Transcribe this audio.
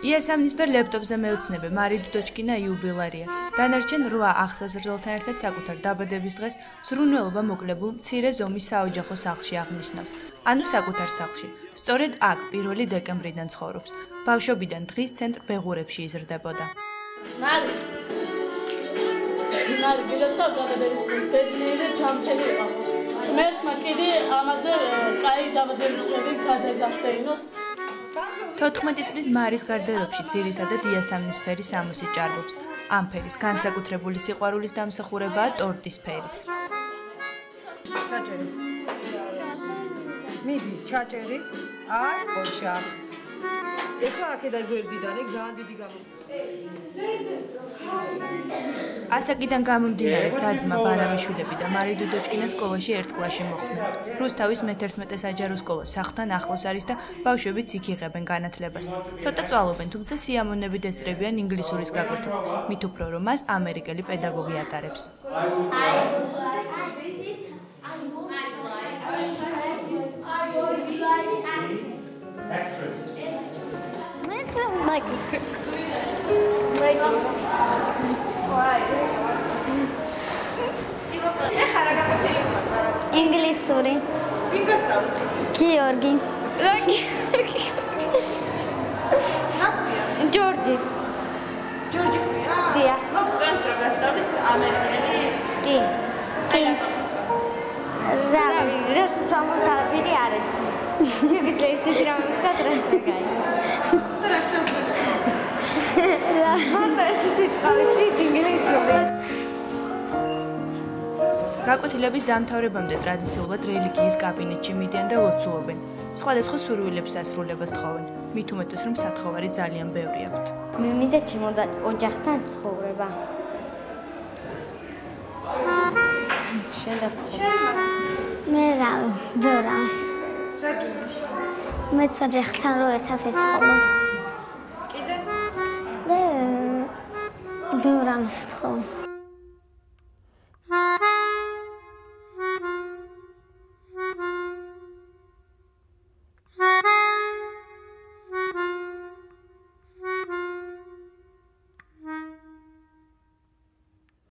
იასამნისფერ ლეპტოპზე მეოცნებე მარი დუდოჩკინა იუბილარია. დანარჩენ 8 ახსაზრდელთან ერთად საკუთარ დაბადების დღეს ზრუნველობა მოკლებულ მცირე ზომის საოჯახო სახლში აღნიშნავს. ანუ საკუთარ სახლში. სწორედ აქ 1 დეკემბრიდან ცხოვრობს. ბავშვობიდან დღის ცენტრ ბეღურებში იზრდებოდა. მარი გილოცავ დაბადების დღეს ბედნიერი ჯანმრთელი იყო. ღმერთმა კიდე ამაზე კაი დაბადების დღე გადაგახდენოს. 14 წლის მარის გარდერობში ძირითადად იასამნისფერი სამოსი ჭარბობს. ამ ფერის განსაკუთრებული სიყვარულის დამსახურებაა ტორტის ფერიც. ჩაჭერი. მიდი, ჩაჭერი. აი, ოჩა. ეხლა აქედან გვერდიდან, ეგ ძალიან დიდი გამო. ასაკიდან გამომდინარე დაძმა ბარამიშვილები და მარი დუდოჩკინა სკოლაში ერთ კლასში მოხვდნენ. რუსთავის მე-11 საჯარო სკოლა სახლთან ახლოს არის და ბავშვებიც იქ იღებენ განათლებას. ცოტა წვალობენ, თუმცა სიამოვნებით ესწრებიან ინგლისურის გაკვეთას, მით უფრო რომ მას ამერიკელი პედაგოგი ატარებს. ინგლისური. გიორგი. ჯორჯი. ჯორჯი ქვია? დია. მოგწონთ რა გასწავლის ამერიკელი? კი. რავი, რას სამოთარფილი არის. შეგიძლია ისეთი რამე ვთქვათ, რაც ვერ გაიგოს. მარტო ერთი სიტყვა ვიცით ინგლისური. გაკვეთილების დამთავრებამდე ტრადიციულად რელიგიის კაბინეტში მიდიან და ლოცულობენ. სხვადასხვა სურვილებს ასრულებას თხოვენ. მით უმეტეს რომ სათხოვარი ძალიან ბევრი აქვთ. მე მინდა ჩემოდან ოჯახთან ცხოვრება. შენ დასწავლე. მე რა, ბევრს. რა გინდაში? მე ოჯახთან რო ერთად ვეცხოვრობ. კიდე? და ბევრს თხოვ.